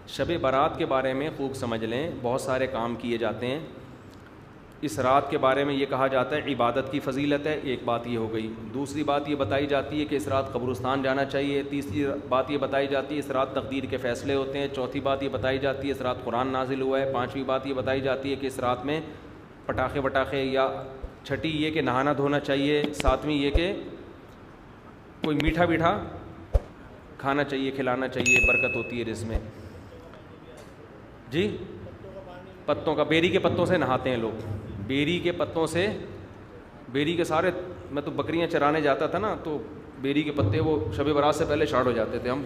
شب برات کے بارے میں خوب سمجھ لیں، بہت سارے کام کیے جاتے ہیں۔ اس رات کے بارے میں یہ کہا جاتا ہے عبادت کی فضیلت ہے، ایک بات یہ ہو گئی۔ دوسری بات یہ بتائی جاتی ہے کہ اس رات قبرستان جانا چاہیے۔ تیسری بات یہ بتائی جاتی ہے اس رات تقدیر کے فیصلے ہوتے ہیں۔ چوتھی بات یہ بتائی جاتی ہے اس رات قرآن نازل ہوا ہے۔ پانچویں بات یہ بتائی جاتی ہے کہ اس رات میں پٹاخے وٹاخے، یا چھٹی یہ کہ نہانا دھونا چاہیے۔ ساتویں یہ کہ کوئی میٹھا میٹھا کھانا چاہیے، کھلانا چاہیے، برکت ہوتی ہے رزق میں۔ جی پتوں کا، بیری کے پتوں سے نہاتے ہیں لوگ، بیری کے پتوں سے، بیری کے سارے، میں تو بکریاں چرانے جاتا تھا نا، تو بیری کے پتے وہ شب برات سے پہلے شارٹ ہو جاتے تھے، ہم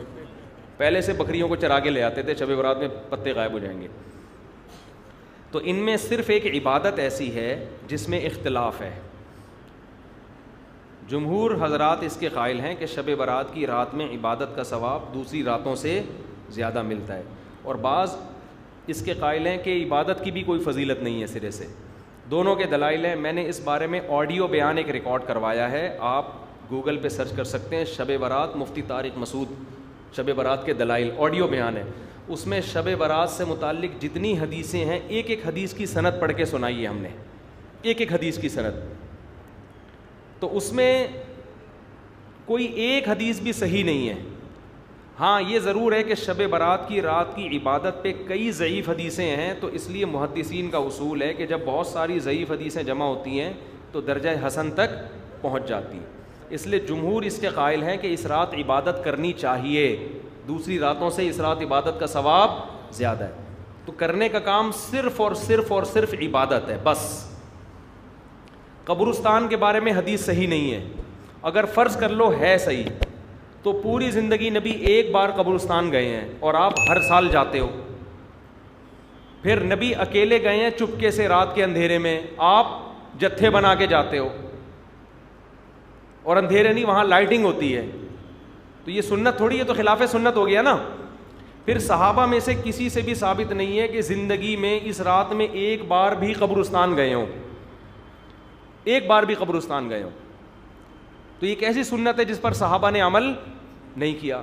پہلے سے بکریوں کو چرا کے لے آتے تھے، شب برات میں پتے غائب ہو جائیں گے۔ تو ان میں صرف ایک عبادت ایسی ہے جس میں اختلاف ہے۔ جمہور حضرات اس کے قائل ہیں کہ شب برات کی رات میں عبادت کا ثواب دوسری راتوں سے زیادہ ملتا ہے، اور بعض اس کے قائل ہیں کہ عبادت کی بھی کوئی فضیلت نہیں ہے سرے سے۔ دونوں کے دلائل ہیں۔ میں نے اس بارے میں آڈیو بیان ایک ریکارڈ کروایا ہے، آپ گوگل پہ سرچ کر سکتے ہیں، شب برات مفتی طارق مسعود، شب برات کے دلائل، آڈیو بیان ہے۔ اس میں شب برات سے متعلق جتنی حدیثیں ہیں، ایک ایک حدیث کی سند پڑھ کے سنائی ہے ہم نے، ایک ایک حدیث کی سند۔ تو اس میں کوئی ایک حدیث بھی صحیح نہیں ہے۔ ہاں یہ ضرور ہے کہ شب برات کی رات کی عبادت پہ کئی ضعیف حدیثیں ہیں، تو اس لیے محدثین کا اصول ہے کہ جب بہت ساری ضعیف حدیثیں جمع ہوتی ہیں تو درجہ حسن تک پہنچ جاتی ہیں۔ اس لیے جمہور اس کے قائل ہیں کہ اس رات عبادت کرنی چاہیے، دوسری راتوں سے اس رات عبادت کا ثواب زیادہ ہے۔ تو کرنے کا کام صرف اور صرف اور صرف عبادت ہے بس۔ قبرستان کے بارے میں حدیث صحیح نہیں ہے۔ اگر فرض کر لو ہے صحیح، تو پوری زندگی نبی ایک بار قبرستان گئے ہیں اور آپ ہر سال جاتے ہو۔ پھر نبی اکیلے گئے ہیں چپکے سے رات کے اندھیرے میں، آپ جتھے بنا کے جاتے ہو، اور اندھیرے نہیں، وہاں لائٹنگ ہوتی ہے، تو یہ سنت تھوڑی ہے، تو خلاف سنت ہو گیا نا۔ پھر صحابہ میں سے کسی سے بھی ثابت نہیں ہے کہ زندگی میں اس رات میں ایک بار بھی قبرستان گئے ہوں، ایک بار بھی قبرستان گئے ہوں۔ تو یہ کیسی سنت ہے جس پر صحابہ نے عمل نہیں کیا؟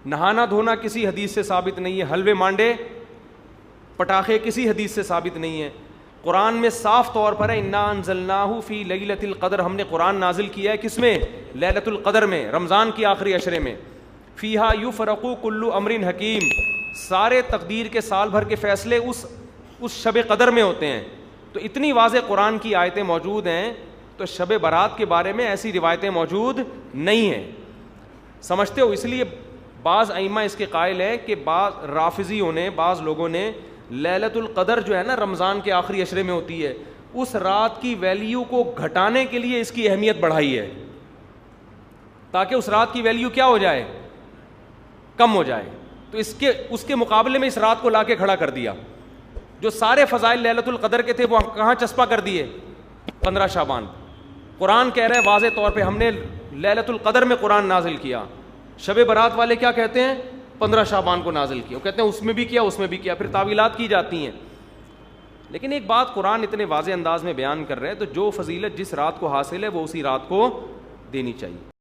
نہانا دھونا کسی حدیث سے ثابت نہیں ہے، حلوے مانڈے پٹاخے کسی حدیث سے ثابت نہیں ہے۔ قرآن میں صاف طور پر ہے انا انزلناہ فی لیلۃ القدر، ہم نے قرآن نازل کیا ہے کس میں؟ لیلۃ القدر میں، رمضان کی آخری عشرے میں۔ فیہا یفرق کل امر حکیم، سارے تقدیر کے سال بھر کے فیصلے اس شب قدر میں ہوتے ہیں۔ تو اتنی واضح قرآن کی آیتیں موجود ہیں، تو شب برات کے بارے میں ایسی روایتیں موجود نہیں ہیں، سمجھتے ہو؟ اس لیے بعض ائمہ اس کے قائل ہے کہ بعض رافضیوں نے، بعض لوگوں نے لیلۃ القدر جو ہے نا رمضان کے آخری عشرے میں ہوتی ہے، اس رات کی ویلیو کو گھٹانے کے لیے اس کی اہمیت بڑھائی ہے، تاکہ اس رات کی ویلیو کیا ہو جائے؟ کم ہو جائے۔ تو اس کے مقابلے میں اس رات کو لا کے کھڑا کر دیا۔ جو سارے فضائل لیلۃ القدر کے تھے وہ کہاں چسپا کر دیے؟ 15 شعبان۔ قرآن کہہ رہے ہیں واضح طور پہ ہم نے لیلۃ القدر میں قرآن نازل کیا۔ شب برات والے کیا کہتے ہیں؟ 15 شعبان کو نازل کیا، وہ کہتے ہیں اس میں بھی کیا، اس میں بھی کیا، پھر تعویلات کی جاتی ہیں۔ لیکن ایک بات قرآن اتنے واضح انداز میں بیان کر رہے ہیں، تو جو فضیلت جس رات کو حاصل ہے وہ اسی رات کو دینی چاہیے۔